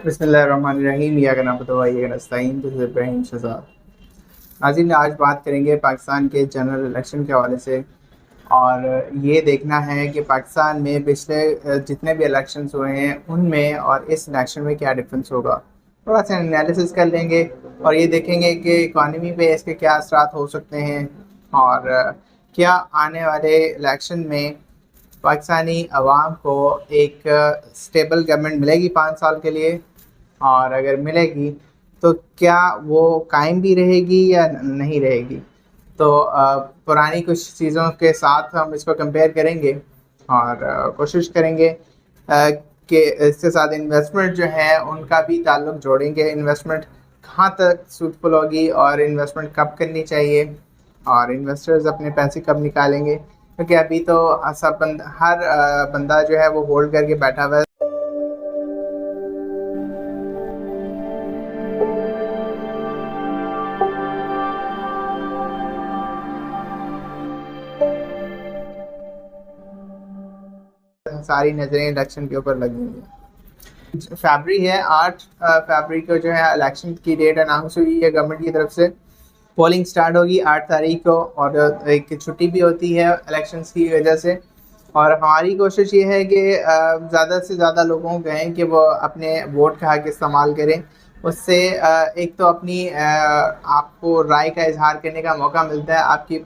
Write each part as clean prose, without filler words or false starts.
बिस्मिल्लाहिर्रहमानिर्रहीम या नस्तईन इब्राहिम शहजाद। नाज़रीन, आज बात करेंगे पाकिस्तान के जनरल इलेक्शन के हवाले से। और ये देखना है कि पाकिस्तान में पिछले जितने भी इलेक्शंस हुए हैं उनमें और इस इलेक्शन में क्या डिफरेंस होगा। थोड़ा सा एनालिसिस कर लेंगे और ये देखेंगे कि इकॉनमी पे इसके क्या असरात हो सकते हैं। और क्या आने वाले इलेक्शन में पाकिस्तानी अवाम को एक स्टेबल गवर्नमेंट मिलेगी 5 साल के लिए, और अगर मिलेगी तो क्या वो कायम भी रहेगी या नहीं रहेगी। तो पुरानी कुछ चीज़ों के साथ हम इसको कंपेयर करेंगे और कोशिश करेंगे कि इसके साथ इन्वेस्टमेंट जो है उनका भी ताल्लुक जोड़ेंगे। इन्वेस्टमेंट कहाँ तक सूटफुल होगी और इन्वेस्टमेंट कब करनी चाहिए और इन्वेस्टर्स अपने पैसे कब निकालेंगे, क्योंकि अभी तो हर बंदा जो है वो होल्ड करके बैठा हुआ है। सारी नज़रें इलेक्शन के ऊपर लगी हुई है। फरवरी है, 8 फरवरी को जो है इलेक्शन की डेट अनाउंस हुई है गवर्नमेंट की तरफ से। पोलिंग स्टार्ट होगी 8 तारीख को और एक छुट्टी भी होती है इलेक्शंस की वजह से। और हमारी कोशिश ये है कि ज़्यादा से ज़्यादा लोगों को कहें कि वो अपने वोट का हक इस्तेमाल करें। उससे एक तो अपनी आपको राय का इजहार करने का मौका मिलता है। आपकी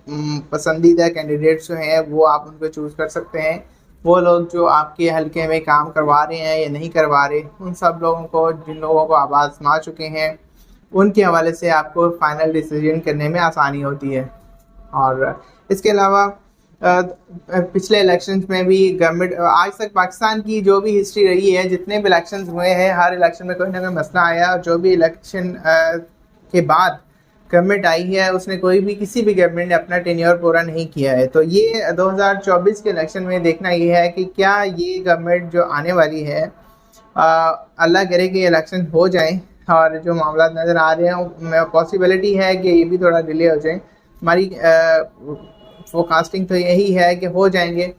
पसंदीदा कैंडिडेट्स जो हैं वो आप उनको चूज़ कर सकते हैं। वो लोग जो आपके हल्के में काम करवा रहे हैं या नहीं करवा रहे, उन सब लोगों को, जिन लोगों को आप आजमा चुके हैं, उनके हवाले से आपको फाइनल डिसीजन करने में आसानी होती है। और इसके अलावा पिछले इलेक्शंस में भी गवर्नमेंट, आज तक पाकिस्तान की जो भी हिस्ट्री रही है, जितने भी इलेक्शंस हुए हैं, हर इलेक्शन में कोई ना कोई मसला आया। और जो भी इलेक्शन के बाद गवर्नमेंट आई है उसने किसी भी गवर्नमेंट ने अपना टेन्योर पूरा नहीं किया है। तो ये 2024 के इलेक्शन में देखना ये है कि क्या ये गवर्नमेंट जो आने वाली है, अल्लाह करे कि इलेक्शन हो जाए और जो मामला नज़र आ रहे हैं पॉसिबिलिटी है कि ये भी थोड़ा डिले हो जाए। हमारी फोरकास्टिंग तो यही है कि हो जाएंगे,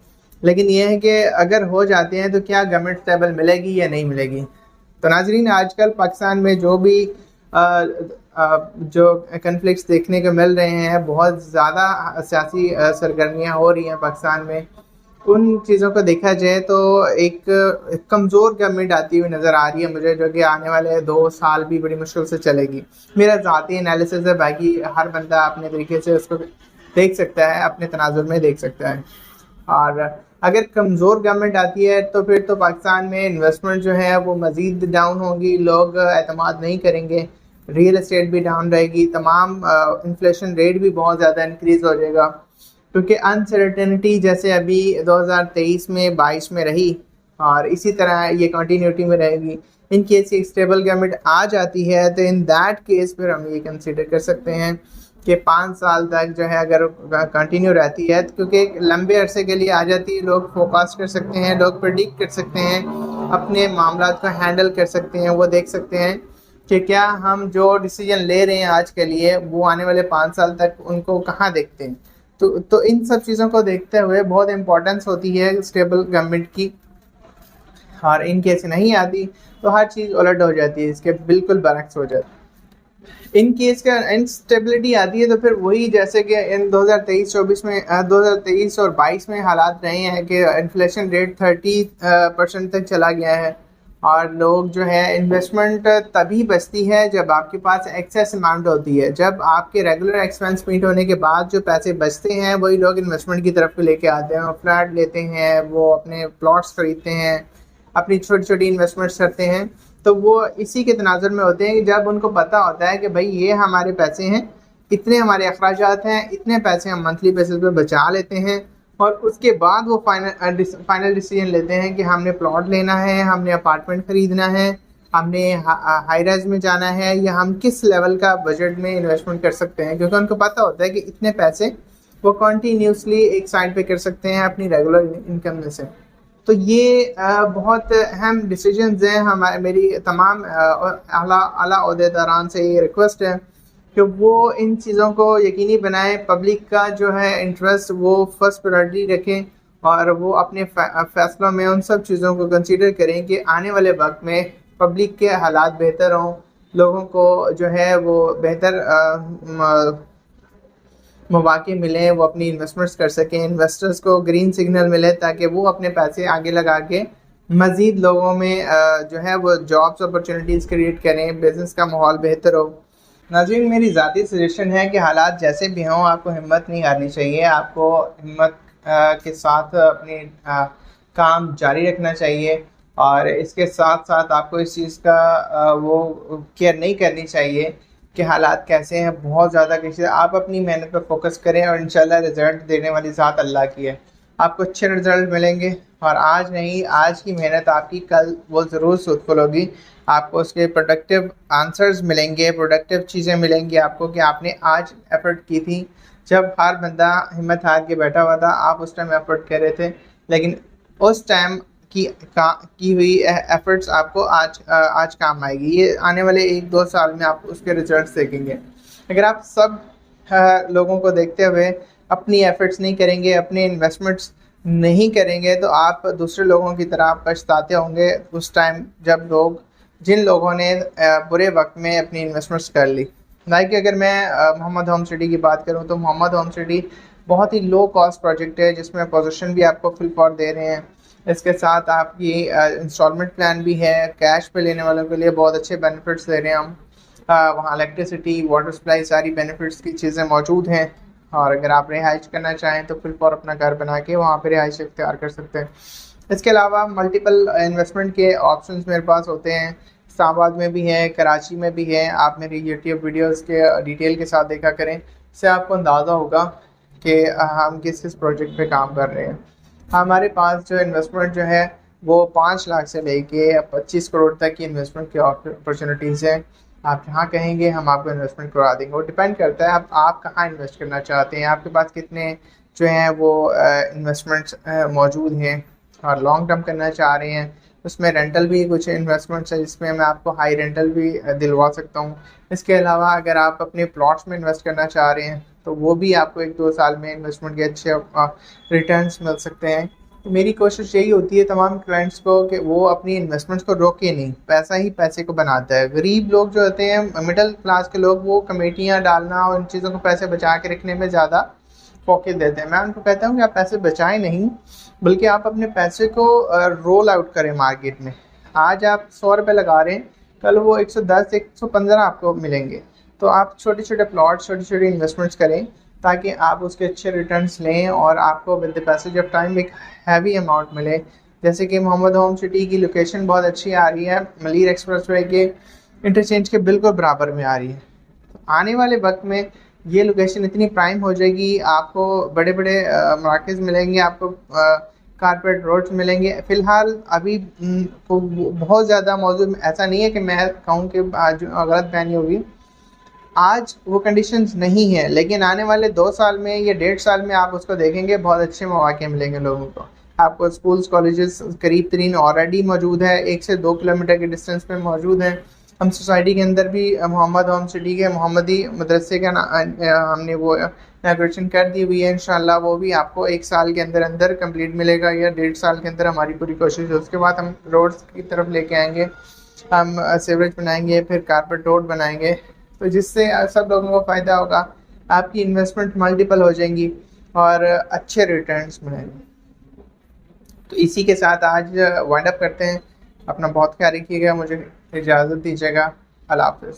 लेकिन ये है कि अगर हो जाते हैं तो क्या गवर्नमेंट स्टेबल मिलेगी या नहीं मिलेगी। तो नाजरीन, आजकल पाकिस्तान में जो भी जो कन्फ्लिक्ट्स देखने को मिल रहे हैं, बहुत ज़्यादा सियासी सरगर्मियाँ हो रही हैं पाकिस्तान में। उन चीज़ों को देखा जाए तो एक कमज़ोर गवर्नमेंट आती हुई नज़र आ रही है मुझे, जो कि आने वाले 2 साल भी बड़ी मुश्किल से चलेगी। मेरा ज़ाती एनालिसिस है, बाकी हर बंदा अपने तरीके से उसको देख सकता है, अपने तनाजुर में देख सकता है। और अगर कमज़ोर गवर्नमेंट आती है तो फिर तो पाकिस्तान में इन्वेस्टमेंट जो है वो मज़ीद डाउन होगी, लोग एतमाद नहीं करेंगे, रियल एस्टेट भी डाउन रहेगी, तमाम इन्फ्लेशन रेट भी बहुत ज़्यादा इंक्रीज़ हो जाएगा, क्योंकि अनसर्टेनिटी जैसे अभी 2023 में 22 में रही और इसी तरह ये कंटिन्यूटी में रहेगी। इन केस एक स्टेबल गवर्नमेंट आ जाती है तो इन दैट केस फिर हम ये कंसिडर कर सकते हैं कि 5 साल तक जो है अगर कंटिन्यू रहती है, तो क्योंकि एक लंबे अरसे के लिए आ जाती है, लोग फोकास्ट कर सकते हैं, लोग प्रेडिक्ट कर सकते हैं, अपने मामला को हैंडल कर सकते हैं। वो देख सकते हैं कि क्या हम जो डिसीजन ले रहे हैं आज के लिए वो आने वाले 5 साल तक उनको कहाँ देखते हैं। तो इन सब चीज़ों को देखते हुए बहुत इम्पोर्टेंस होती है स्टेबल गवर्नमेंट की। और इन केस नहीं आती तो हर चीज़ उलट हो जाती है, इसके बिल्कुल बरक्स हो जाती है। इन केस का इंस्टेबिलिटी आती है तो फिर वही जैसे कि इन 2023-24 में 2023 और 22 में हालात रहे हैं कि इन्फ्लेशन रेट 30% तक चला गया है। और लोग जो है, इन्वेस्टमेंट तभी बचती है जब आपके पास एक्सेस अमाउंट होती है। जब आपके रेगुलर एक्सपेंस मीट होने के बाद जो पैसे बचते हैं वही लोग इन्वेस्टमेंट की तरफ लेके आते हैं, फ्लैट लेते हैं, वो अपने प्लॉट्स खरीदते हैं, अपनी छोटी छोटी इन्वेस्टमेंट्स करते हैं। तो वो इसी के तनाजुर में होते हैं कि जब उनको पता होता है कि भाई ये हमारे पैसे हैं, इतने हमारे अखराजात हैं, इतने पैसे हम मंथली बेसिस पे बचा लेते हैं, और उसके बाद वो फाइनल डिसीजन लेते हैं कि हमने प्लॉट लेना है, हमने अपार्टमेंट ख़रीदना है, हमने हाई राइज में जाना है, या हम किस लेवल का बजट में इन्वेस्टमेंट कर सकते हैं, क्योंकि उनको पता होता है कि इतने पैसे वो कंटिन्यूसली एक साइड पे कर सकते हैं अपनी रेगुलर इनकम में से। तो ये बहुत अहम डिसीजंस हैं। मेरी तमाम आला ओहदेदारान से ये रिक्वेस्ट है कि वो इन चीज़ों को यकीनी बनाएं, पब्लिक का जो है इंटरेस्ट वो फर्स्ट प्रायोरिटी रखें, और वो अपने फैसलों में उन सब चीज़ों को कंसीडर करें कि आने वाले वक्त में पब्लिक के हालात बेहतर हों, लोगों को जो है वो बेहतर मौके मिलें, वो अपनी इन्वेस्टमेंट्स कर सकें, इन्वेस्टर्स को ग्रीन सिग्नल मिले ताकि वो अपने पैसे आगे लगा के मज़ीद लोगों में जो है वो जॉब्स अपॉर्चुनिटीज़ क्रिएट करें, बिज़नेस का माहौल बेहतर हो। नाज़रीन, मेरी ज़ाती सजेशन है कि हालात जैसे भी हों आपको हिम्मत नहीं हारनी चाहिए, आपको हिम्मत के साथ अपनी काम जारी रखना चाहिए और इसके साथ साथ आपको इस चीज़ का वो केयर नहीं करनी चाहिए कि हालात कैसे हैं, बहुत ज़्यादा कैसे। आप अपनी मेहनत पर फोकस करें और इंशाल्लाह रिज़ल्ट देने वाली ज़ात अल्लाह की है, आपको अच्छे रिज़ल्ट मिलेंगे और आज नहीं, आज की मेहनत आपकी कल वो ज़रूर सूदफुल होगी। आपको उसके प्रोडक्टिव आंसर्स मिलेंगे, प्रोडक्टिव चीज़ें मिलेंगी आपको कि आपने आज एफ़र्ट की थी। जब हर बंदा हिम्मत हार के बैठा हुआ था, आप उस टाइम एफ़र्ट कर रहे थे, लेकिन उस टाइम की हुई एफ़र्ट्स आपको आज काम आएगी। ये आने वाले 1-2 साल में आप उसके रिजल्ट्स देखेंगे। अगर आप सब लोगों को देखते हुए अपनी एफ़र्ट्स नहीं करेंगे, अपने इन्वेस्टमेंट्स नहीं करेंगे, तो आप दूसरे लोगों की तरह पछताते होंगे उस टाइम जब जिन लोगों ने बुरे वक्त में अपनी इन्वेस्टमेंट्स कर ली। लाइक अगर मैं मोहम्मद होम सिटी की बात करूं तो मोहम्मद होम सिटी बहुत ही लो कॉस्ट प्रोजेक्ट है जिसमें पोजीशन भी आपको फुल फॉर दे रहे हैं। इसके साथ आपकी इंस्टॉलमेंट प्लान भी है, कैश पे लेने वालों के लिए बहुत अच्छे बेनिफिट्स दे रहे हैं हम। वहाँ इलेक्ट्रिसिटी, वाटर सप्लाई, सारी बेनिफिट्स की चीज़ें मौजूद हैं और अगर आप रिहाइश करना चाहें तो फुल फॉर अपना घर बना के वहाँ पर रिहाइश इख्तियार कर सकते हैं। इसके अलावा मल्टीपल इन्वेस्टमेंट के ऑप्शंस मेरे पास होते हैं, इस्लामाबाद में भी है, कराची में भी है। आप मेरी यूट्यूब वीडियोस के डिटेल के साथ देखा करें, इससे आपको अंदाज़ा होगा कि हम किस किस प्रोजेक्ट पे काम कर रहे हैं। हमारे पास जो इन्वेस्टमेंट जो है वो 5 लाख से लेके 25 करोड़ तक की इन्वेस्टमेंट की अपॉर्चुनिटीज़ हैं। आप जहाँ कहेंगे हम आपको इन्वेस्टमेंट करवा देंगे। वो डिपेंड करता है आप कहाँ इन्वेस्ट करना चाहते हैं, आपके पास कितने जो हैं वो इन्वेस्टमेंट्स मौजूद हैं और लॉन्ग टर्म करना चाह रहे हैं। उसमें रेंटल भी कुछ इन्वेस्टमेंट्स है जिसमें मैं आपको हाई रेंटल भी दिलवा सकता हूँ। इसके अलावा अगर आप अपने प्लॉट्स में इन्वेस्ट करना चाह रहे हैं तो वो भी आपको 1-2 साल में इन्वेस्टमेंट के अच्छे रिटर्न्स मिल सकते हैं। तो मेरी कोशिश यही होती है तमाम क्लाइंट्स को कि वो अपनी इन्वेस्टमेंट्स को रोके नहीं, पैसा ही पैसे को बनाता है। गरीब लोग जो होते हैं, मिडिल क्लास के लोग, वो कमेटियाँ डालना और इन चीज़ों को पैसे बचा के रखने में ज़्यादा फोकस देते हैं। मैं उनको कहता हूँ कि आप पैसे बचाएं नहीं, बल्कि आप अपने पैसे को रोल आउट करें मार्केट में। आज आप 100 रुपये लगा रहे हैं, कल वो 110, 115 आपको मिलेंगे। तो आप छोटे छोटे प्लॉट, छोटी छोटी इन्वेस्टमेंट्स करें ताकि आप उसके अच्छे रिटर्न्स लें और आपको with the passage of time एक हैवी अमाउंट मिले। जैसे कि मोहम्मद होम सिटी की लोकेशन बहुत अच्छी आ रही है, मलीर एक्सप्रेसवे के इंटरचेंज के बिल्कुल बराबर में आ रही है। आने वाले वक्त में ये लोकेशन इतनी प्राइम हो जाएगी, आपको बड़े बड़े मार्केट्स मिलेंगे, आपको कारपेट रोड्स मिलेंगे। फ़िलहाल अभी बहुत ज़्यादा मौजूद ऐसा नहीं है कि मैं कहूँ कि आज गलत बयानी होगी, आज वो कंडीशंस नहीं है, लेकिन आने वाले 2 साल में या 1.5 साल में आप उसको देखेंगे, बहुत अच्छे मौके मिलेंगे लोगों को। आपको स्कूल्स, कॉलेजेस करीब तरीन ऑलरेडी मौजूद है, 1 से 2 किलोमीटर के डिस्टेंस पे मौजूद हैं। हम सोसाइटी के अंदर भी मोहम्मद होम सिटी के मोहम्मदी मदरसे का हमने वो इनॉग्रेशन कर दी हुई है। इंशाल्लाह वो भी आपको 1 साल के अंदर अंदर कंप्लीट मिलेगा या 1.5 साल के अंदर हमारी पूरी कोशिश है। उसके बाद हम रोड्स की तरफ लेके आएंगे, हम सीवरेज बनाएंगे, फिर कारपेट रोड बनाएंगे, तो जिससे सब लोगों को फ़ायदा होगा, आपकी इन्वेस्टमेंट मल्टीपल हो जाएंगी और अच्छे रिटर्न्स मिलेंगे। तो इसी के साथ आज वाइंड अप करते हैं। अपना बहुत ख्याल रखिएगा, मुझे इजाज़त दीजिएगा। अल्लाह हाफ़िज़।